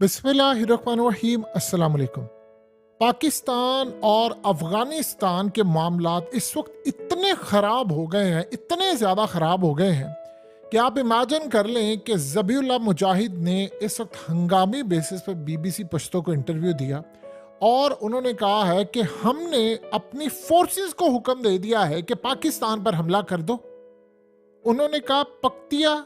बिस्मिल्लाहिर्रहमानिर्रहीम। अस्सलाम वालेकुम। पाकिस्तान और अफ़गानिस्तान के मामलात इस वक्त इतने ख़राब हो गए हैं, इतने ज़्यादा ख़राब हो गए हैं कि आप इमेजिन कर लें कि ज़बीउल्लाह मुजाहिद ने इस वक्त हंगामी बेसिस पर बीबीसी पश्तो को इंटरव्यू दिया और उन्होंने कहा है कि हमने अपनी फोर्सेस को हुक्म दे दिया है कि पाकिस्तान पर हमला कर दो। उन्होंने कहा पख्तिया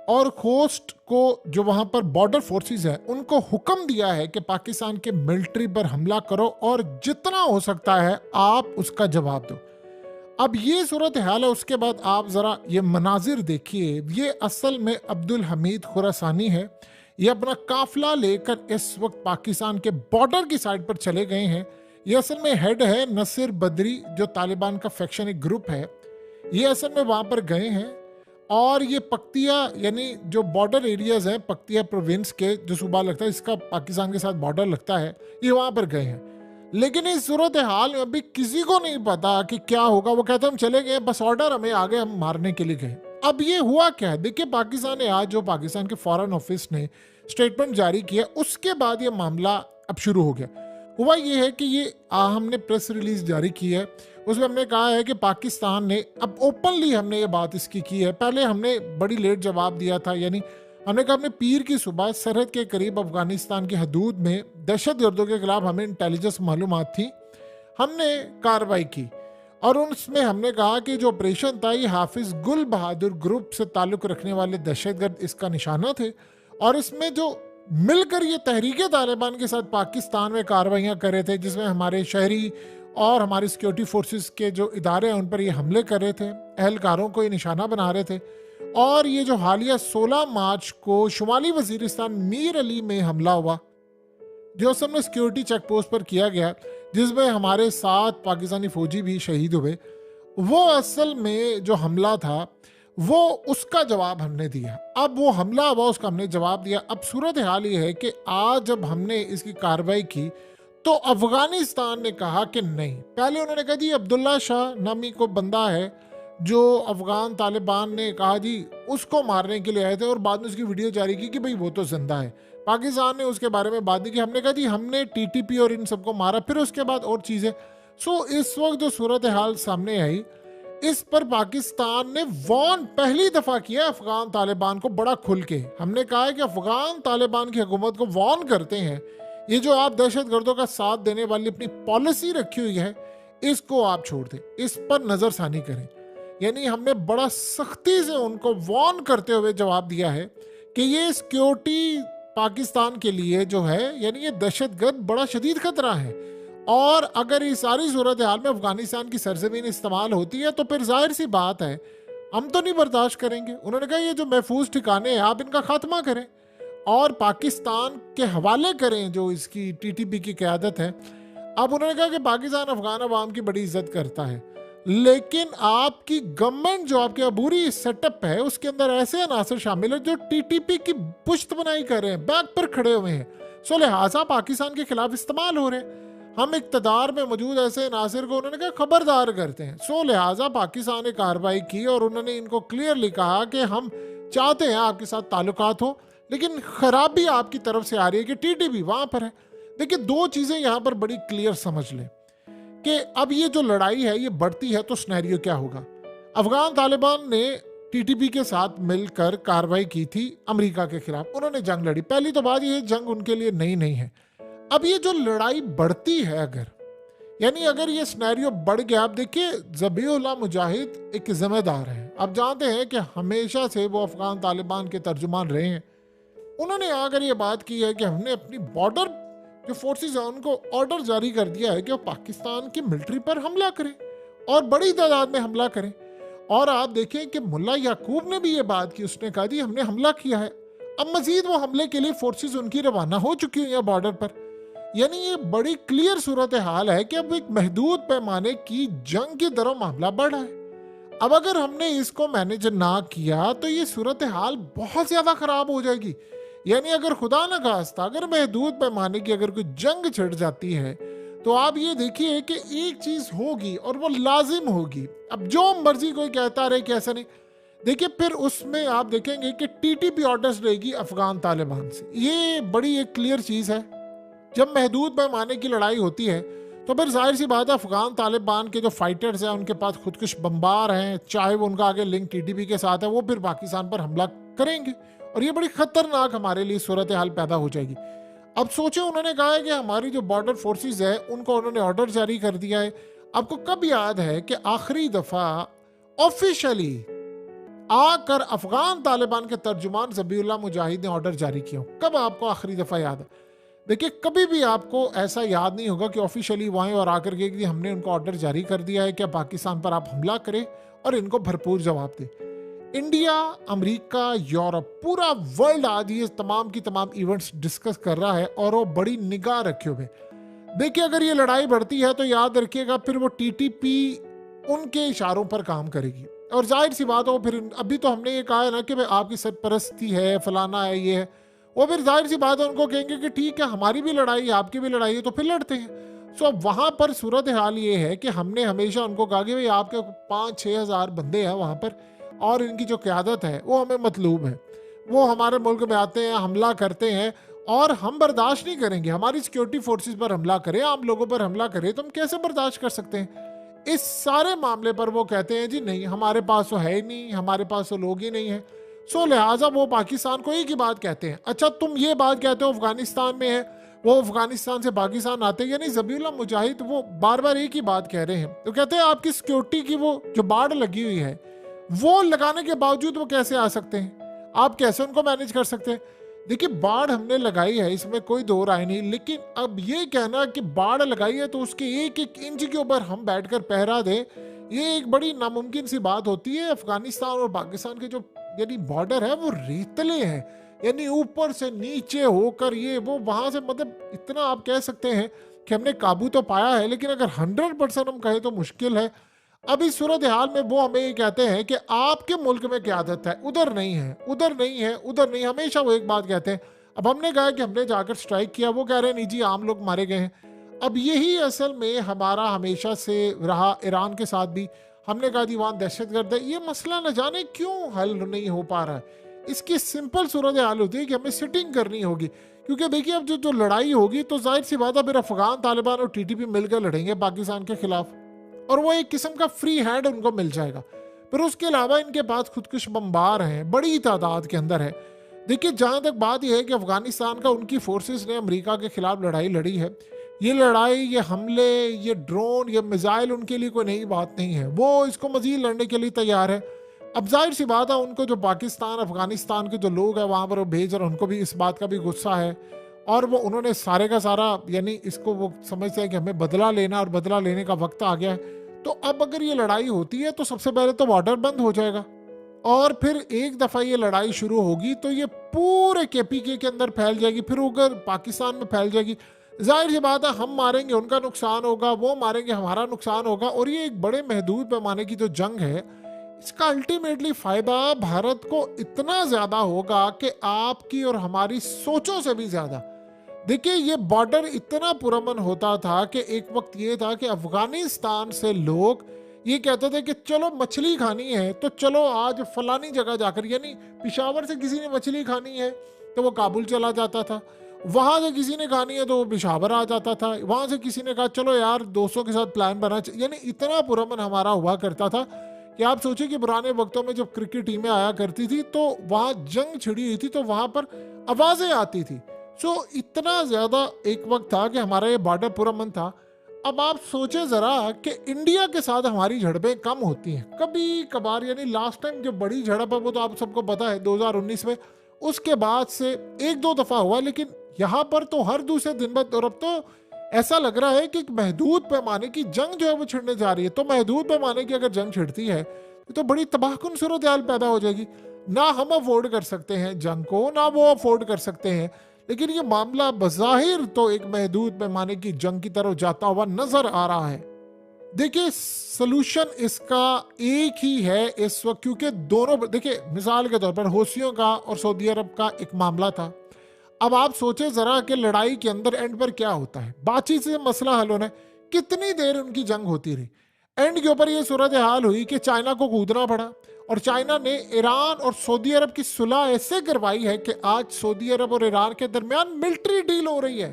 और खोस्ट को जो वहां पर बॉर्डर फोर्सेस है उनको हुक्म दिया है कि पाकिस्तान के मिलिट्री पर हमला करो और जितना हो सकता है आप उसका जवाब दो। अब ये सूरत हाल है। उसके बाद आप जरा ये मनाजिर देखिए। ये असल में अब्दुल हमीद खुरासानी है। ये अपना काफिला लेकर इस वक्त पाकिस्तान के बॉर्डर की साइड पर चले गए हैं। ये असल में हेड है नसीर बदरी, जो तालिबान का फैक्शन एक ग्रुप है। ये असल में वहां पर गए हैं और ये पख्तिया यानी जो बॉर्डर एरियाज हैं, पख्तिया प्रोविंस के जो सूबा लगता है, इसका पाकिस्तान के साथ बॉर्डर लगता है, ये वहां पर गए हैं। लेकिन इस सूरत हाल में अभी किसी को नहीं पता कि क्या होगा। वो कहते हम चले गए, बस ऑर्डर हमें आ गए, हम मारने के लिए गए। अब ये हुआ क्या है देखिए, पाकिस्तान ने आज जो पाकिस्तान के फॉरेन ऑफिस ने स्टेटमेंट जारी किया उसके बाद ये मामला अब शुरू हो गया। हुआ ये है कि ये हमने प्रेस रिलीज जारी की है, उसमें हमने कहा है कि पाकिस्तान ने अब ओपनली हमने ये बात इसकी की है। पहले हमने बड़ी लेट जवाब दिया था, यानी हमने कहा हमने पीर की सुबह सरहद के करीब अफगानिस्तान की हदूद में दहशत गर्दों के खिलाफ हमें इंटेलिजेंस मालूमात थी, हमने कार्रवाई की और उसमें हमने कहा कि जो ऑपरेशन था ये हाफिज गुल बहादुर ग्रुप से ताल्लुक रखने वाले दहशतगर्द इसका निशाना थे और इसमें जो मिलकर ये तहरीक तालिबान के साथ पाकिस्तान में कार्रवाइयाँ कर रहे थे, जिसमें हमारे शहरी और हमारे सिक्योरिटी फोर्सेस के जो इदारे हैं उन पर ये हमले कर रहे थे, अहलकारों को ये निशाना बना रहे थे। और ये जो हालिया 16 मार्च को शुमाली वजीरिस्तान मीर अली में हमला हुआ, जो असल में सिक्योरिटी चेक पोस्ट पर किया गया, जिसमें हमारे 7 पाकिस्तानी फौजी भी शहीद हुए, वो असल में जो हमला था वो उसका जवाब हमने दिया। अब वो हमला हुआ, उसका हमने जवाब दिया। अब सूरत हाल ये है कि आज जब हमने इसकी कार्रवाई की तो अफगानिस्तान ने कहा कि नहीं। पहले उन्होंने कहा जी अब्दुल्ला शाह नामी को बंदा है जो अफगान तालिबान ने कहा जी उसको मारने के लिए आए थे और बाद में उसकी वीडियो जारी की कि भाई वो तो जिंदा है। पाकिस्तान ने उसके बारे में बात नहीं की। हमने कहा जी हमने टीटीपी और इन सबको मारा, फिर उसके बाद और चीज़ें। सो इस वक्त जो सूरत हाल सामने आई, इस पर पाकिस्तान ने वॉर्न पहली दफा किया अफगान तालिबान को बड़ा खुल के। हमने कहा है कि अफगान तालिबान की हुकूमत को वॉर्न करते हैं, ये जो आप दहशत गर्दों का साथ देने वाली अपनी पॉलिसी रखी हुई है इसको आप छोड़ दें, इस पर नजरसानी करें। यानी हमने बड़ा सख्ती से उनको वॉर्न करते हुए जवाब दिया है कि ये सिक्योरिटी पाकिस्तान के लिए जो है, यानी ये दहशतगर्द बड़ा शदीद खतरा है और अगर ये सारी सूरत हाल में अफगानिस्तान की सरजमीन इस्तेमाल होती है तो फिर जाहिर सी बात है हम तो नहीं बर्दाश्त करेंगे। उन्होंने कहा ये जो महफूज ठिकाने हैं आप इनका खात्मा करें और पाकिस्तान के हवाले करें जो इसकी टीटीपी की क़यादत है। अब उन्होंने कहा कि पाकिस्तान अफगान अवाम की बड़ी इज्जत करता है, लेकिन आपकी गवर्नमेंट जो आपके अबूरी सेटअप है उसके अंदर ऐसे अनासर शामिल है जो टीटीपी की पुश्त बनाई कर रहे हैं, बैक पर खड़े हुए हैं। सो लिहाजा पाकिस्तान के खिलाफ इस्तेमाल हो रहे हैं। हम इक़्तिदार में मौजूद ऐसे अनासर को उन्होंने कहा खबरदार करते हैं। सो लिहाजा पाकिस्तान ने कार्रवाई की और उन्होंने इनको क्लियरली कहा कि हम चाहते हैं आपके साथ ताल्लुकात हो, लेकिन खराबी आपकी तरफ से आ रही है कि टीटीपी वहां पर है। देखिए दो चीजें यहां पर बड़ी क्लियर समझ लें कि अब ये जो लड़ाई है ये बढ़ती है तो सिनेरियो क्या होगा। अफगान तालिबान ने टीटीपी के साथ मिलकर कार्रवाई की थी अमेरिका के खिलाफ, उन्होंने जंग लड़ी। पहली तो बात ये जंग उनके लिए नई नहीं है। अब ये जो लड़ाई बढ़ती है, अगर यानी अगर ये सिनेरियो बढ़ गया, आप देखिए ज़बीउल्लाह मुजाहिद एक जिम्मेदार है। अब जानते हैं कि हमेशा से वो अफगान तालिबान के तर्जुमान रहे हैं। उन्होंने आकर ये बात की है कि हमने अपनी बॉर्डर जो फोर्सेस हैं उनको ऑर्डर जारी कर दिया है कि वो पाकिस्तान की मिलिट्री पर हमला करें और बड़ी तादाद में हमला करें। और आप देखें कि मुल्ला याकूब ने भी ये बात की, उसने कहा जी हमने हमला किया है। अब मजीद वो हमले के लिए फोर्सेस उनकी रवाना हो चुकी हुई हैं बॉर्डर पर। यानी ये बड़ी क्लियर सूरत हाल है कि अब एक महदूद पैमाने की जंग की तरफ मामला बढ़ा है। अब अगर हमने इसको मैनेज ना किया तो ये सूरत हाल बहुत ज्यादा खराब हो जाएगी। यानी अगर खुदा न खास्ता अगर महदूद पैमाने की अगर कोई जंग छिड़ जाती है तो आप ये देखिए कि एक चीज होगी और वो लाजिम होगी। अब जो मर्जी कोई कहता रहे कि ऐसा नहीं, देखिए फिर उसमें आप देखेंगे कि टीटीपी ऑर्डर्स रहेगी अफगान तालिबान से। ये बड़ी एक क्लियर चीज़ है। जब महदूद पैमाने की लड़ाई होती है तो फिर जाहिर सी बात है अफगान तालिबान के जो फाइटर्स हैं उनके पास खुदकुश बम्बार हैं, चाहे वो उनका आगे लिंक टीटीपी के साथ है, वो फिर पाकिस्तान पर हमला करेंगे और ये बड़ी खतरनाक हमारे लिए सूरत हाल पैदा हो जाएगी। अब सोचे उन्होंने कहा है कि हमारी जो बॉर्डर फोर्सेस है उनको उन्होंने ऑर्डर जारी कर दिया है। आपको कब याद है कि आखिरी दफा ऑफिशियली आकर अफगान तालिबान के तर्जुमान ज़बीउल्लाह मुजाहिद ने ऑर्डर जारी किया? कब आपको आखिरी दफा याद है? देखिए कभी भी आपको ऐसा याद नहीं होगा कि ऑफिशियली वहाँ और आकर के कि हमने उनको ऑर्डर जारी कर दिया है कि पाकिस्तान पर आप हमला करें और इनको भरपूर जवाब दें। इंडिया, अमेरिका, यूरोप, पूरा वर्ल्ड आज ये तमाम की तमाम इवेंट्स डिस्कस कर रहा है और वो बड़ी निगाह रखे हुए। देखिए अगर ये लड़ाई बढ़ती है तो याद रखिएगा फिर वो टीटीपी उनके इशारों पर काम करेगी और जाहिर सी बात हो फिर अभी तो हमने ये कहा है ना कि भाई आपकी सरपरस्ती है, फलाना है, ये है, वो फिर जाहिर सी बात है उनको कहेंगे कि ठीक है हमारी भी लड़ाई है, आपकी भी लड़ाई है, तो फिर लड़ते हैं। सो अब वहाँ पर सूरत हाल ये है कि हमने हमेशा उनको कहा कि भाई आपके 5-6 हज़ार बंदे हैं वहाँ पर और इनकी जो क़यादत है वो हमें मतलूब है। वो हमारे मुल्क में आते हैं, हमला करते हैं और हम बर्दाश्त नहीं करेंगे हमारी सिक्योरिटी फोर्सेस पर हमला करें, आम लोगों पर हमला करें, तो हम कैसे बर्दाश्त कर सकते हैं? इस सारे मामले पर वो कहते हैं जी नहीं हमारे पास तो है ही नहीं, हमारे पास तो लोग ही नहीं है। सो लिहाजा वो पाकिस्तान को एक ही बात कहते हैं, अच्छा तुम ये बात कहते हो अफगानिस्तान में है, वो अफगानिस्तान से पाकिस्तान आते हैं, यानी ज़बीउल्लाह मुजाहिद वो बार बार एक ही बात कह रहे हैं। तो कहते हैं आपकी सिक्योरिटी की वो जो बाड़ लगी हुई है वो लगाने के बावजूद वो कैसे आ सकते हैं, आप कैसे उनको मैनेज कर सकते हैं? देखिए बाढ़ हमने लगाई है, इसमें कोई दो राय नहीं, लेकिन अब ये कहना कि बाढ़ लगाई है तो उसके एक एक इंच के ऊपर हम बैठकर पहरा दें, ये एक बड़ी नामुमकिन सी बात होती है। अफगानिस्तान और पाकिस्तान के जो यानी बॉर्डर है वो रेतले हैं, यानी ऊपर से नीचे होकर ये वो वहां से, मतलब इतना आप कह सकते हैं कि हमने काबू तो पाया है, लेकिन अगर 100% हम कहें तो मुश्किल है। अब इस सूरत हाल में वो हमें ये कहते हैं कि आपके मुल्क में क्या आदत है, उधर नहीं है, उधर नहीं है, उधर नहीं, हमेशा वो एक बात कहते हैं। अब हमने कहा कि हमने जाकर स्ट्राइक किया, वो कह रहे हैं नहीं जी आम लोग मारे गए हैं। अब यही असल में हमारा हमेशा से रहा, ईरान के साथ भी हमने कहा जी वहाँ दहशतगर्द है। ये मसला न जाने क्यों हल नहीं हो पा रहा है। इसकी सिंपल सूरत हाल होती है कि हमें सिटिंग करनी होगी, क्योंकि देखिए अब जो लड़ाई होगी तो जाहिर सी बात है फिर अफगान तालिबान और टीटीपी मिलकर लड़ेंगे पाकिस्तान के खिलाफ और वो एक किस्म का फ्री हैंड उनको मिल जाएगा। फिर उसके अलावा इनके पास खुदकुश बम्बार हैं, बड़ी तादाद के अंदर है। देखिए जहाँ तक बात यह है कि अफगानिस्तान का उनकी फोर्सेस ने अमेरिका के खिलाफ लड़ाई लड़ी है, ये लड़ाई, ये हमले, ये ड्रोन, ये मिसाइल उनके लिए कोई नई बात नहीं है, वो इसको मजीद लड़ने के लिए तैयार है। अब जाहिर सी बात है उनको जो पाकिस्तान अफगानिस्तान के जो लोग हैं वहाँ पर वो भेज रहे हैं, उनको भी इस बात का भी गुस्सा है और वो उन्होंने सारे का सारा यानी इसको वो समझते हैं कि हमें बदला लेना और बदला लेने का वक्त आ गया है। तो अब अगर ये लड़ाई होती है तो सबसे पहले तो बॉर्डर बंद हो जाएगा और फिर एक दफ़ा ये लड़ाई शुरू होगी तो ये पूरे केपीके के अंदर फैल जाएगी, फिर अगर पाकिस्तान में फैल जाएगी, जाहिर सी बात है हम मारेंगे उनका नुकसान होगा, वो मारेंगे हमारा नुकसान होगा और ये एक बड़े महदूद पैमाने की जो जंग है इसका अल्टीमेटली फ़ायदा भारत को इतना ज़्यादा होगा कि आपकी और हमारी सोचों से भी ज़्यादा। देखिए ये बॉर्डर इतना पुरअमन होता था कि एक वक्त ये था कि अफगानिस्तान से लोग ये कहते थे कि चलो मछली खानी है तो चलो आज फलानी जगह जाकर, यानी पिशावर से किसी ने मछली खानी है तो वो काबुल चला जाता था, वहाँ से किसी ने खानी है तो वो पिशावर आ जाता था, वहाँ से किसी ने कहा चलो यार दोस्तों के साथ प्लान बना, यानी इतना पुरअमन हमारा हुआ करता था कि आप सोचिए कि पुराने वक्तों में जब क्रिकेट टीमें आया करती थी तो वहाँ जंग छिड़ी हुई थी तो वहाँ पर आवाज़ें आती थी। सो इतना ज़्यादा एक वक्त था कि हमारा ये बॉर्डर पुरअमन था। अब आप सोचे ज़रा कि इंडिया के साथ हमारी झड़पें कम होती हैं कभी कभार, यानी लास्ट टाइम जो बड़ी झड़प है वो तो आप सबको पता है 2019 में, उसके बाद से एक दो दफ़ा हुआ, लेकिन यहाँ पर तो हर दूसरे दिन बाद, और अब तो ऐसा लग रहा है कि एक महदूद पैमाने की जंग जो है वो छिड़ने जा रही है। तो महदूद पैमाने की अगर जंग छिड़ती है तो बड़ी तबाहकुन सूरत हाल पैदा हो जाएगी। ना हम अफोर्ड कर सकते हैं जंग को, ना वो अफोर्ड कर सकते हैं, लेकिन ये मामला बज़ाहिर तो एक महदूद पैमाने की जंग की तरफ जाता हुआ नजर आ रहा है। देखिए सलूशन इसका एक ही है इस वक्त, क्योंकि दोनों, देखिए मिसाल के तौर पर हौसियों का और सऊदी अरब का एक मामला था। अब आप सोचे जरा कि लड़ाई के अंदर एंड पर क्या होता है, बातचीत से मसला हल होना है, कितनी देर उनकी जंग होती रही, एंड के ऊपर ये सूरत हाल हुई कि चाइना को कूदना पड़ा और चाइना ने ईरान और सऊदी अरब की सुलह ऐसे करवाई है कि आज सऊदी अरब और ईरान के दरमियान मिलिट्री डील हो रही है।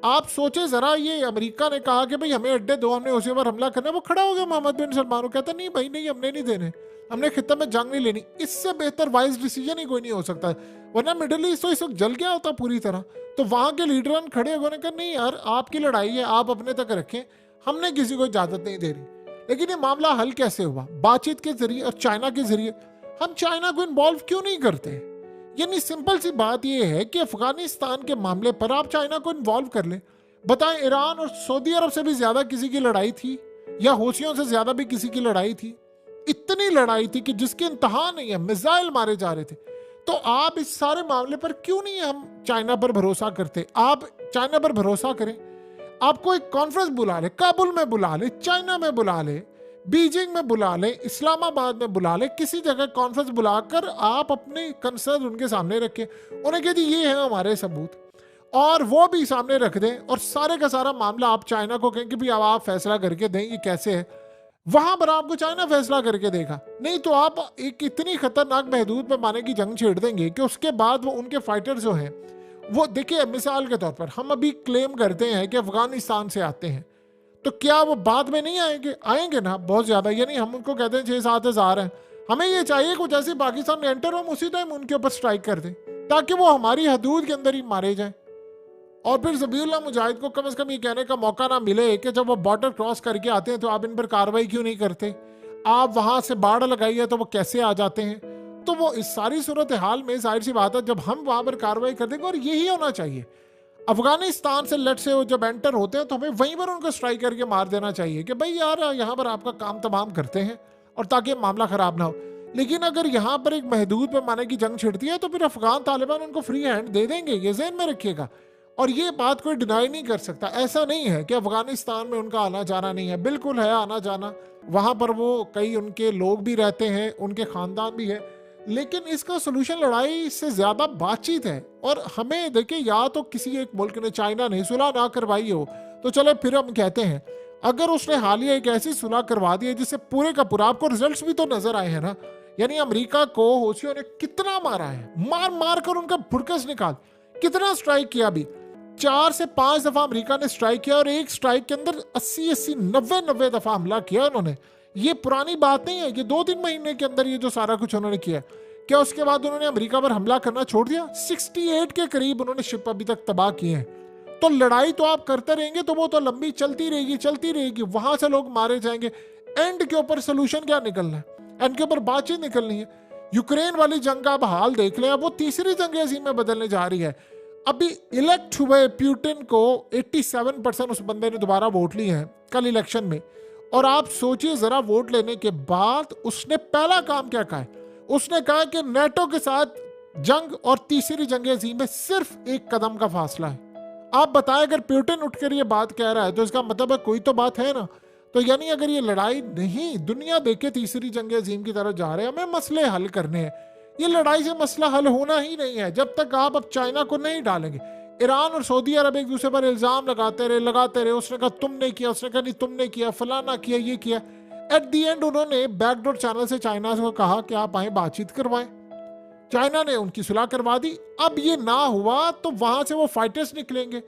आप सोचे जरा, ये अमेरिका ने कहा कि भाई हमें अड्डे दो, हमने उसी पर हमला करना है, वो खड़ा हो गया मोहम्मद बिन सलमान, कहता नहीं भाई नहीं, हमने नहीं देने, हमने खित्ते में जंग नहीं लेनी। इससे बेहतर वाइज डिसीजन ही कोई नहीं हो सकता, वरना मिडिल ईस्ट तो इस वक्त जल गया होता पूरी तरह। तो वहां के लीडर खड़े होने का, नहीं यार आपकी लड़ाई है, आप अपने तक रखें, हमने किसी को इजाजत नहीं दे रही। लेकिन ये मामला हल कैसे हुआ? बातचीत के जरिए और चाइना के जरिए। हम चाइना को इन्वॉल्व क्यों नहीं करते? यानी सिंपल सी बात यह है कि अफगानिस्तान के मामले पर आप चाइना को इन्वॉल्व कर लें। बताएं, ईरान और सऊदी अरब से भी ज्यादा किसी की लड़ाई थी, या हौसियों से ज्यादा भी किसी की लड़ाई थी? इतनी लड़ाई थी कि जिसकी इंतहा नहीं है, मिसाइल मारे जा रहे थे। तो आप इस सारे मामले पर क्यों नहीं हम चाइना पर भरोसा करते? आप चाइना पर भरोसा करें। आपको एक कॉन्फ्रेंस बुला ले, काबुल में बुला ले, चाइना में बुला ले, बीजिंग में बुला ले, इस्लामाबाद में बुला ले, किसी जगह कॉन्फ्रेंस बुलाकर आप अपने कंसर्न उनके सामने रखें, उन्हें कह दी ये है हमारे सबूत, और वो भी सामने रख दें, और सारे का सारा मामला आप चाइना को कहें कि भी अब आप फैसला करके दें ये कैसे है। वहां पर आपको चाइना फैसला करके देगा। नहीं तो आप एक इतनी खतरनाक महदूद पैमाने की जंग छेड़ देंगे कि उसके बाद वो उनके फाइटर जो हैं, वो देखिए मिसाल के तौर पर हम अभी क्लेम करते हैं कि अफगानिस्तान से आते हैं, तो क्या वो बाद में नहीं आएंगे? आएंगे ना, बहुत ज्यादा। यानी हम उनको कहते हैं 6-7 हज़ार हैं, हमें ये चाहिए कुछ ऐसे पाकिस्तान में एंटर हम उसी टाइम उनके ऊपर स्ट्राइक कर दें, ताकि वो हमारी हदूद के अंदर ही मारे जाए। और फिर ज़बीहुल्लाह मुजाहिद को कम से कम ये कहने का मौका ना मिले कि जब वो बॉर्डर क्रॉस करके आते हैं तो आप इन पर कार्रवाई क्यों नहीं करते? आप वहां से बाड़ लगाई है तो वो कैसे आ जाते हैं? तो वो इस सारी सूरत हाल में जाहिर सी बात है जब हम वहां पर कार्रवाई कर देंगे, और यही होना चाहिए। अफगानिस्तान से लेट से वो जब एंटर होते हैं तो हमें वहीं पर उनको स्ट्राइक करके मार देना चाहिए कि भाई यार यहाँ पर आपका काम तमाम करते हैं, और ताकि मामला खराब ना हो। लेकिन अगर यहाँ पर एक महदूद पैमाने की जंग छिड़ती है तो फिर अफगान तालिबान उनको फ्री हैंड दे देंगे, ये ज़हन में रखिएगा। और ये बात कोई डिनाई नहीं कर सकता। ऐसा नहीं है कि अफगानिस्तान में उनका आना जाना नहीं है, बिल्कुल है आना जाना। वहाँ पर वो कई उनके लोग भी रहते हैं, उनके ख़ानदान भी है। लेकिन इसका सोल्यूशन लड़ाई से ज़्यादा बातचीत है। और हमें देखिए, या तो किसी एक मुल्क ने, चाइना ने सुलह ना करवाई हो तो चले फिर हम कहते हैं, अगर उसने हालिया एक ऐसी सुलह करवा दी है जिससे पूरे का पूरा, आपको रिजल्ट्स भी तो नजर आए हैं ना। यानी अमेरिका को हौसियों ने कितना मारा है, मार मार कर उनका फुड़कस निकाल, कितना स्ट्राइक किया। भी 4 से 5 दफा अमेरिका ने स्ट्राइक किया, और एक स्ट्राइक के अंदर 80-80, 90-90 दफा हमला किया उन्होंने। ये पुरानी बात नहीं है, ये 2-3 महीने के अंदर ये जो सारा कुछ उन्होंने किया। क्या उसके बाद उन्होंने अमेरिका पर हमला करना छोड़ दिया? 68 के करीब उन्होंने शिप अभी तक तबाह किए हैं। तो लड़ाई तो आप करते रहेंगे तो वो तो लंबी चलती रहेगी, वहां से लोग मारे जाएंगे। एंड के ऊपर सोल्यूशन क्या निकलना है? एंड के ऊपर बातचीत निकलनी है। यूक्रेन वाली जंग का अब हाल देख लें, अब वो तीसरी जंग अजीम में बदलने जा रही है। अभी इलेक्ट हुए पुतिन को 87% उस बंदे ने दोबारा वोट लिए हैं कल इलेक्शन में। और आप सोचिए जरा, वोट लेने के बाद उसने पहला काम क्या कहा है? उसने कहा कि नेटो के साथ जंग और तीसरी जंग अजीम में सिर्फ एक कदम का फासला है। आप बताएं, अगर पुतिन उठकर ये बात कह रहा है तो इसका मतलब है कोई तो बात है ना। तो यानी अगर ये लड़ाई नहीं, दुनिया देखे तीसरी जंग अजीम की तरफ जा रहे हैं, हमें मसले हल करने हैं। ये लड़ाई से मसला हल होना ही नहीं है जब तक आप अब चाइना को नहीं डालेंगे। ईरान और सऊदी अरब एक दूसरे पर इल्जाम लगाते रहे। उसने कहा तुमने किया, उसने कहा नहीं तुमने किया, फलाना किया, ये किया। एट दी एंड उन्होंने बैकडोर चैनल से चाइना को कहा कि आप आए बातचीत करवाएं। चाइना ने उनकी सुलह करवा दी। अब ये ना हुआ तो वहां से वो फाइटर्स निकलेंगे,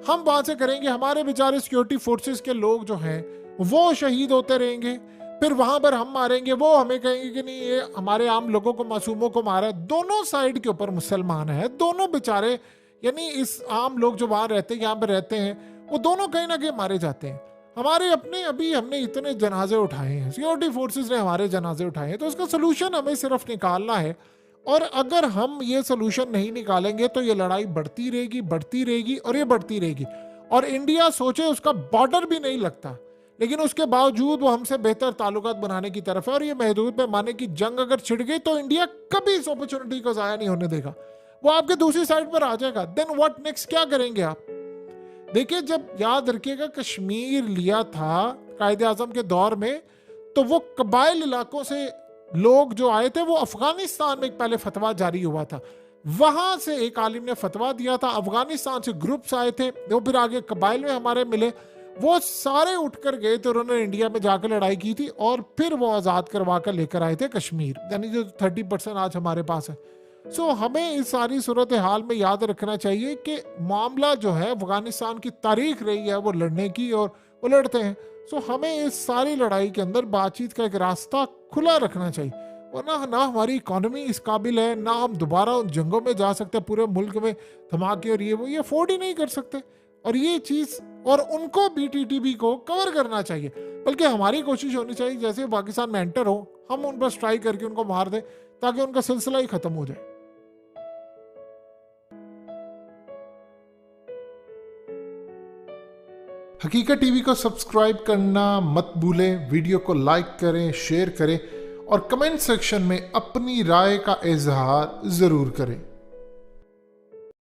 हम वहां से करेंगे। हमारे बेचारे सिक्योरिटी फोर्सेस के लोग जो हैं वो शहीद होते रहेंगे, फिर वहां पर हम मारेंगे, वो हमें कहेंगे कि नहीं ये हमारे आम लोगों को, मासूमों को मारा है। दोनों साइड के ऊपर मुसलमान है, दोनों बेचारे, यानी इस आम लोग जो वहां रहते हैं, यहाँ पर रहते हैं, वो दोनों कहीं ना कहीं मारे जाते हैं। हमारे अपने, अभी हमने इतने जनाजे उठाए हैं, सिक्योरिटी फोर्सेस ने हमारे जनाजे उठाए हैं। तो इसका सोल्यूशन हमें सिर्फ निकालना है। और अगर हम ये सोल्यूशन नहीं निकालेंगे तो ये लड़ाई बढ़ती रहेगी और ये बढ़ती रहेगी। और इंडिया सोचे उसका बॉर्डर भी नहीं लगता, लेकिन उसके बावजूद वो हमसे बेहतर ताल्लुकात बनाने की तरफ है। और ये महदूद पैमाने की जंग अगर छिड़ गई तो इंडिया कभी इस अपॉर्चुनिटी को जाया नहीं होने देगा, वो आपके दूसरी साइड पर आ जाएगा। देन व्हाट नेक्स्ट, क्या करेंगे आप? देखिए, जब याद रखिएगा कश्मीर लिया था कायदे आजम के दौर में, तो वो कबाइल इलाकों से लोग जो आए थे, वो अफगानिस्तान में एक पहले फतवा जारी हुआ था, वहां से एक आलिम ने फतवा दिया था। अफगानिस्तान से ग्रुप्स आए थे, वो फिर आगे कबाइल में हमारे मिले। वो सारे उठकर गए तो उन्होंने इंडिया में जाकर लड़ाई की थी और फिर वो आज़ाद करवा कर लेकर आए थे कश्मीर, यानी जो 30% आज हमारे पास है। सो हमें इस सारी सूरत हाल में याद रखना चाहिए कि मामला जो है अफगानिस्तान की तारीख रही है वो लड़ने की, और वो लड़ते हैं। सो हमें इस सारी लड़ाई के अंदर बातचीत का एक रास्ता खुला रखना चाहिए, वरना ना हमारी इकोनॉमी इस काबिल है, ना हम दोबारा उन जंगों में जा सकते, पूरे मुल्क में धमाके और ये अफोर्ड ही नहीं कर सकते। और ये चीज़, और उनको BTTB को कवर करना चाहिए, बल्कि हमारी कोशिश होनी चाहिए जैसे पाकिस्तान में एंटर हो हम उन पर स्ट्राइक करके उनको मार दें ताकि उनका सिलसिला ही खत्म हो जाए। हकीकत टीवी को सब्सक्राइब करना मत भूलें, वीडियो को लाइक करें, शेयर करें और कमेंट सेक्शन में अपनी राय का इजहार ज़रूर करें।